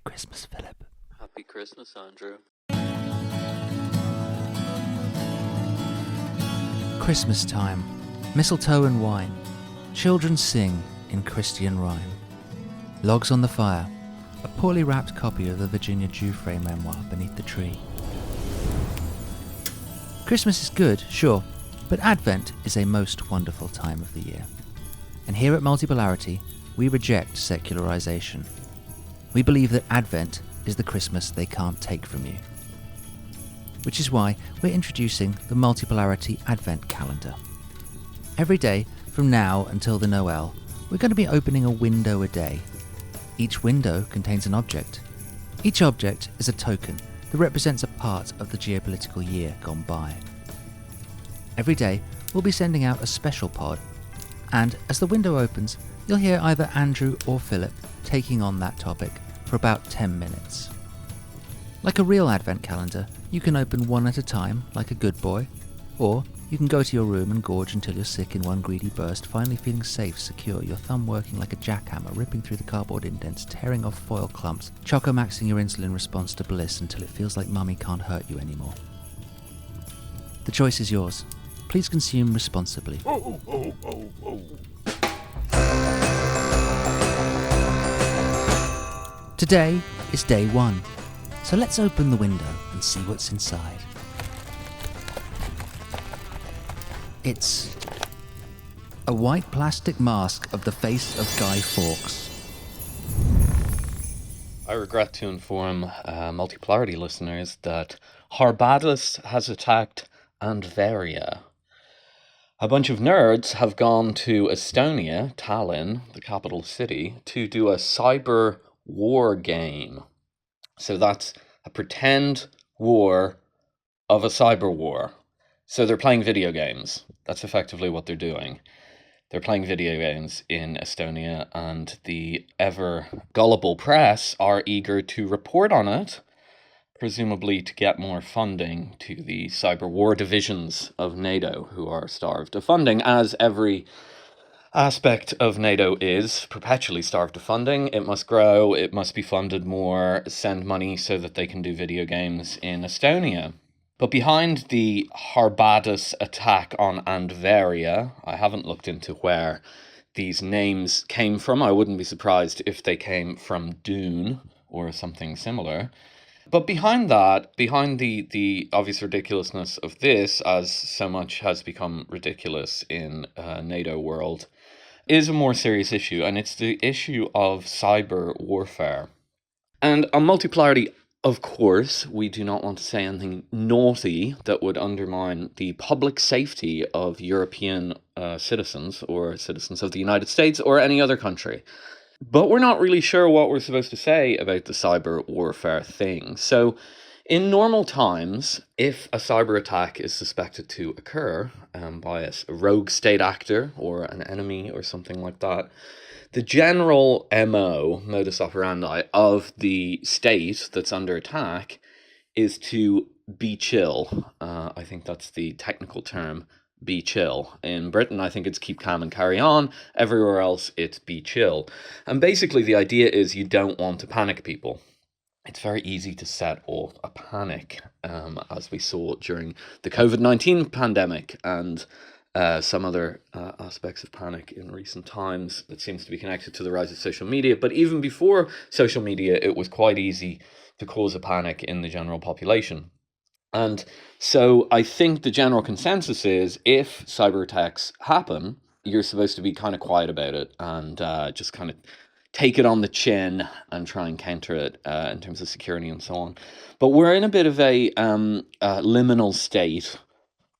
Christmas, Philip. Happy Christmas, Andrew. Christmas time. Mistletoe and wine. Children sing in Christian rhyme. Logs on the fire. A poorly wrapped copy of the Virginia Giuffre memoir beneath the tree. Christmas is good, sure, but Advent is a most wonderful time of the year. And here at Multipolarity, we reject secularization. We believe that Advent is the Christmas they can't take from you. Which is why we're introducing the Multipolarity Advent Calendar. Every day, from now until the Noel, we're going to be opening a window a day. Each window contains an object. Each object is a token that represents a part of the geopolitical year gone by. Every day, we'll be sending out a special pod, and as the window opens, you'll hear either Andrew or Philip taking on that topic for about 10 minutes. Like a real Advent calendar, you can open one at a time, like a good boy, or you can go to your room and gorge until you're sick in one greedy burst, finally feeling safe, secure, your thumb working like a jackhammer, ripping through the cardboard indents, tearing off foil clumps, choco-maxing your insulin response to bliss until it feels like mummy can't hurt you anymore. The choice is yours. Please consume responsibly. Today is day one, so let's open the window and see what's inside. It's a white plastic mask of the face of Guy Fawkes. I regret to inform Multipolarity listeners that Barbados has attacked Andvaria. A bunch of nerds have gone to Estonia, Tallinn, the capital city, to do a cyber war game. So that's a pretend war of a cyber war. So they're playing video games. That's effectively what they're doing. They're playing video games in Estonia, and the ever gullible press are eager to report on it, presumably to get more funding to the cyber war divisions of NATO, who are starved of funding, as every aspect of NATO is perpetually starved of funding. It must grow, it must be funded more, send money so that they can do video games in Estonia. But behind the Barbados attack on Andvaria, I haven't looked into where these names came from. I wouldn't be surprised if they came from Dune or something similar. But behind that, behind the obvious ridiculousness of this, as so much has become ridiculous in NATO world, is a more serious issue, and it's the issue of cyber warfare. And on Multipolarity, of course, we do not want to say anything naughty that would undermine the public safety of European citizens or citizens of the United States or any other country. But we're not really sure what we're supposed to say about the cyber warfare thing. So in normal times, if a cyber attack is suspected to occur by a rogue state actor or an enemy or something like that, the general modus operandi of the state that's under attack is to be chill. I think that's the technical term, be chill. In Britain, I think it's keep calm and carry on. Everywhere else, it's be chill. And basically, the idea is you don't want to panic people. It's very easy to set off a panic, as we saw during the COVID-19 pandemic and some other aspects of panic in recent times that seems to be connected to the rise of social media. But even before social media, it was quite easy to cause a panic in the general population. And so I think the general consensus is if cyber attacks happen, you're supposed to be kind of quiet about it and just kind of take it on the chin and try and counter it in terms of security and so on. But we're in a bit of a liminal state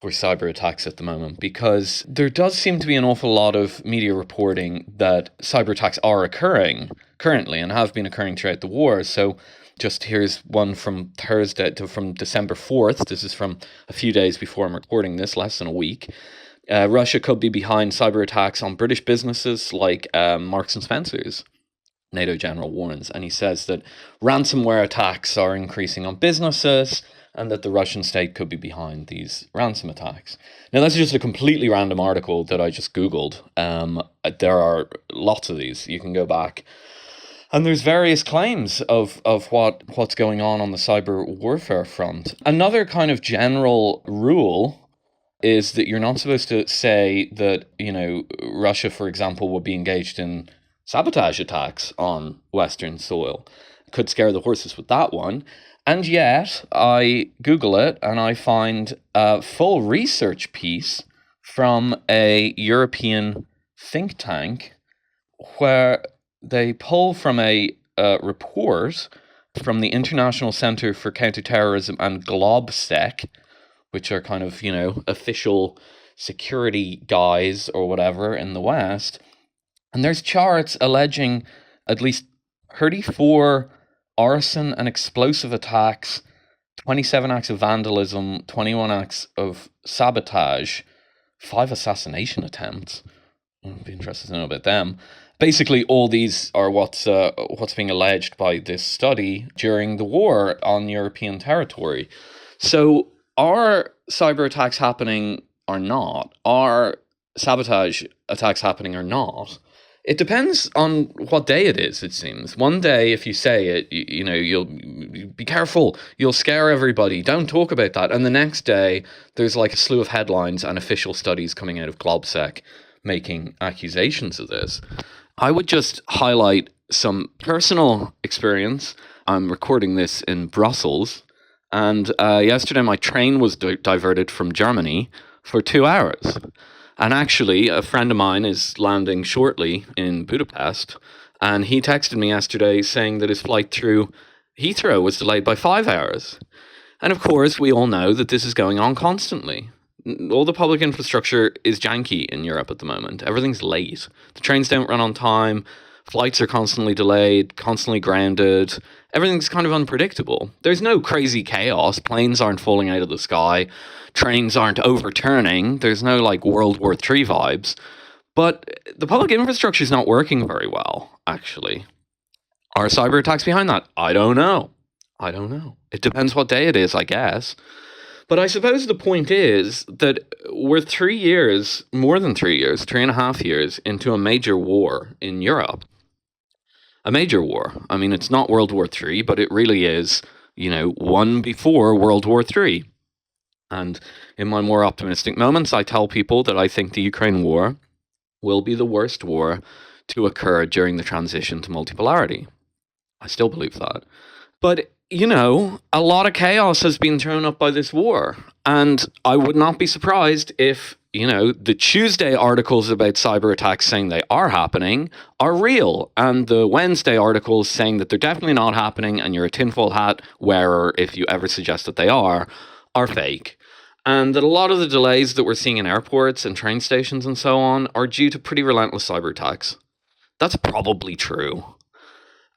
for cyber attacks at the moment, because there does seem to be an awful lot of media reporting that cyber attacks are occurring currently and have been occurring throughout the war. So just here's one from from December 4th. This is from a few days before I'm recording this, less than a week. Russia could be behind cyber attacks on British businesses like Marks and Spencer's. NATO general warns, and he says that ransomware attacks are increasing on businesses and that the Russian state could be behind these ransom attacks. Now, that's just a completely random article that I just Googled. There are lots of these. You can go back And there's various claims of what's going on the cyber warfare front. Another kind of general rule is that you're not supposed to say that, Russia, for example, would be engaged in sabotage attacks on Western soil. Could scare the horses with that one. And yet, I Google it and I find a full research piece from a European think tank where they pull from a report from the International Center for Counterterrorism and GlobSec, which are kind of, official security guys or whatever in the West. And there's charts alleging at least 34 arson and explosive attacks, 27 acts of vandalism, 21 acts of sabotage, 5 assassination attempts. I'd be interested to know about them. Basically, all these are what's being alleged by this study during the war on European territory. So, are cyber attacks happening or not? Are sabotage attacks happening or not? It depends on what day it is, it seems. One day, if you say it, you'll be careful, you'll scare everybody, don't talk about that. And the next day, there's like a slew of headlines and official studies coming out of GlobSec making accusations of this. I would just highlight some personal experience. I'm recording this in Brussels, and yesterday my train was diverted from Germany for 2 hours. And actually, a friend of mine is landing shortly in Budapest, and he texted me yesterday saying that his flight through Heathrow was delayed by 5 hours. And of course, we all know that this is going on constantly. All the public infrastructure is janky in Europe at the moment. Everything's late. The trains don't run on time. Flights are constantly delayed, constantly grounded. Everything's kind of unpredictable. There's no crazy chaos. Planes aren't falling out of the sky. Trains aren't overturning. There's no like World War III vibes. But the public infrastructure is not working very well, actually. Are cyber attacks behind that? I don't know. It depends what day it is, I guess. But I suppose the point is that we're 3 years, more than 3 years, 3.5 years into a major war in Europe. A major war. I mean, it's not World War III, but it really is, one before World War III. And in my more optimistic moments, I tell people that I think the Ukraine war will be the worst war to occur during the transition to multipolarity. I still believe that. But a lot of chaos has been thrown up by this war. And I would not be surprised if, the Tuesday articles about cyber attacks saying they are happening are real. And the Wednesday articles saying that they're definitely not happening and you're a tinfoil hat wearer if you ever suggest that they are fake. And that a lot of the delays that we're seeing in airports and train stations and so on are due to pretty relentless cyber attacks. That's probably true.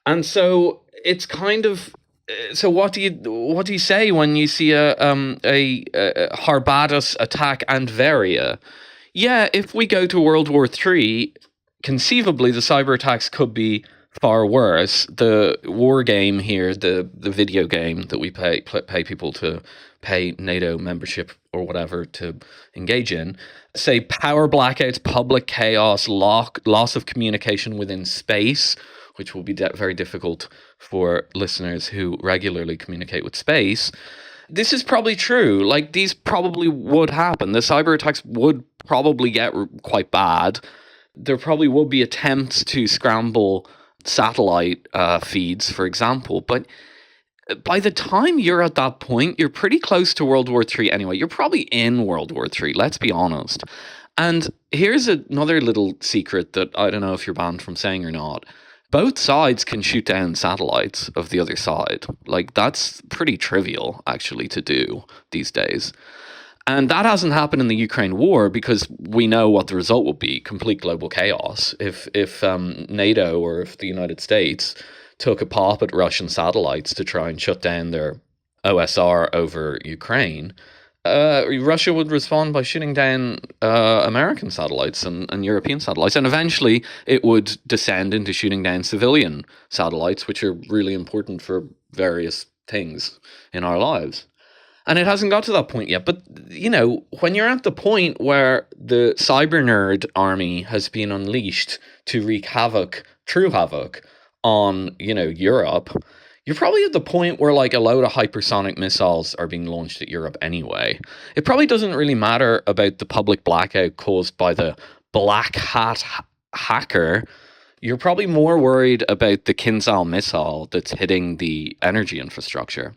And so it's kind of... So what do you say when you see a Barbados attack and Varia? Yeah, if we go to World War III, conceivably the cyber attacks could be far worse. The war game here, the video game that we pay people to pay NATO membership or whatever to engage in, say power blackouts, public chaos, loss of communication within space, which will be very difficult for listeners who regularly communicate with space. This is probably true. Like, these probably would happen. The cyber attacks would probably get quite bad. There probably would be attempts to scramble satellite feeds, for example. But by the time you're at that point, you're pretty close to World War III anyway. You're probably in World War III, let's be honest. And here's another little secret that I don't know if you're banned from saying or not. Both sides can shoot down satellites of the other side. Like, that's pretty trivial, actually, to do these days. And that hasn't happened in the Ukraine war because we know what the result will be: complete global chaos. If NATO or if the United States took a pop at Russian satellites to try and shut down their OSR over Ukraine, Russia would respond by shooting down American satellites and European satellites. And eventually it would descend into shooting down civilian satellites, which are really important for various things in our lives. And it hasn't got to that point yet. But, when you're at the point where the cyber nerd army has been unleashed to wreak havoc, true havoc, on, Europe, you're probably at the point where like a load of hypersonic missiles are being launched at Europe anyway. It probably doesn't really matter about the public blackout caused by the black hat hacker. You're probably more worried about the Kinzhal missile that's hitting the energy infrastructure,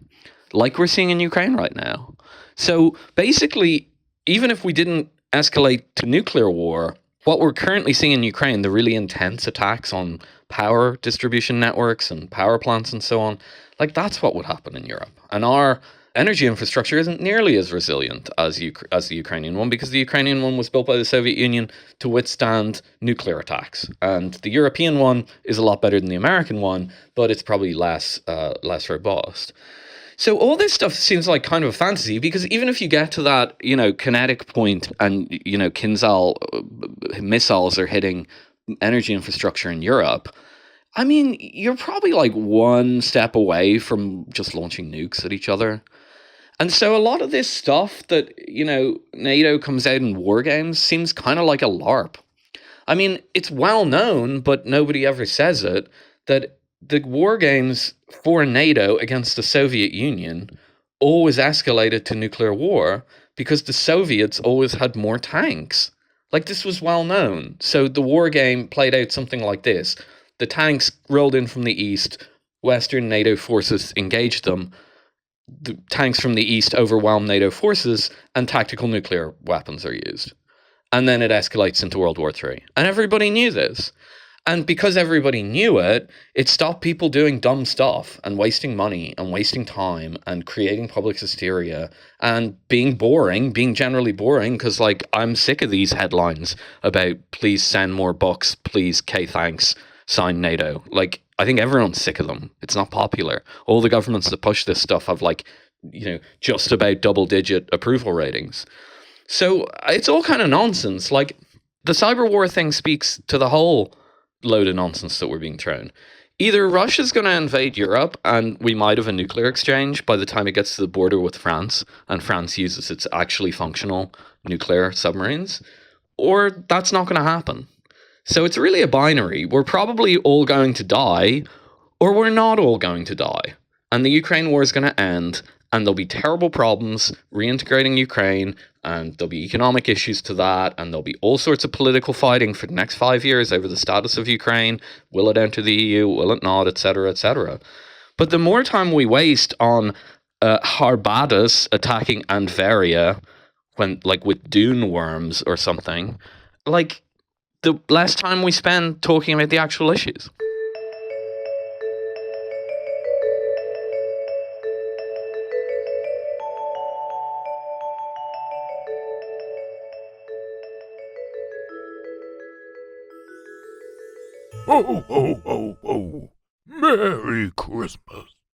like we're seeing in Ukraine right now. So basically, even if we didn't escalate to nuclear war, what we're currently seeing in Ukraine, the really intense attacks on power distribution networks and power plants and so on, like that's what would happen in Europe. And our energy infrastructure isn't nearly as resilient as the Ukrainian one, because the Ukrainian one was built by the Soviet Union to withstand nuclear attacks, and the European one is a lot better than the American one, but it's probably less robust. So all this stuff seems like kind of a fantasy, because even if you get to that, kinetic point and, Kinzhal missiles are hitting energy infrastructure in Europe, I mean, you're probably like one step away from just launching nukes at each other. And so a lot of this stuff that, NATO comes out in war games seems kind of like a LARP. I mean, it's well known, but nobody ever says it, that the war games for NATO against the Soviet Union always escalated to nuclear war because the Soviets always had more tanks. Like, this was well known. So the war game played out something like this. The tanks rolled in from the east, Western NATO forces engaged them, the tanks from the east overwhelm NATO forces, and tactical nuclear weapons are used. And then it escalates into World War III. And everybody knew this. And because everybody knew it, it stopped people doing dumb stuff and wasting money and wasting time and creating public hysteria and being boring, being generally boring, because, like, I'm sick of these headlines about please send more bucks, please, thanks, sign NATO. Like, I think everyone's sick of them. It's not popular. All the governments that push this stuff have, like, just about double-digit approval ratings. So it's all kind of nonsense. Like, the cyber war thing speaks to the whole load of nonsense that we're being thrown. Either Russia's going to invade Europe and we might have a nuclear exchange by the time it gets to the border with France, and France uses its actually functional nuclear submarines, or that's not going to happen. So it's really a binary. We're probably all going to die, or we're not all going to die. And the Ukraine war is going to end, and there'll be terrible problems reintegrating Ukraine, and there'll be economic issues to that, and there'll be all sorts of political fighting for the next 5 years over the status of Ukraine. Will it enter the EU? Will it not? Etc., etc. But the more time we waste on Harbadas attacking Andvaria, when, like, with dune worms or something, like, the less time we spend talking about the actual issues. Ho, ho, ho, ho. Merry Christmas.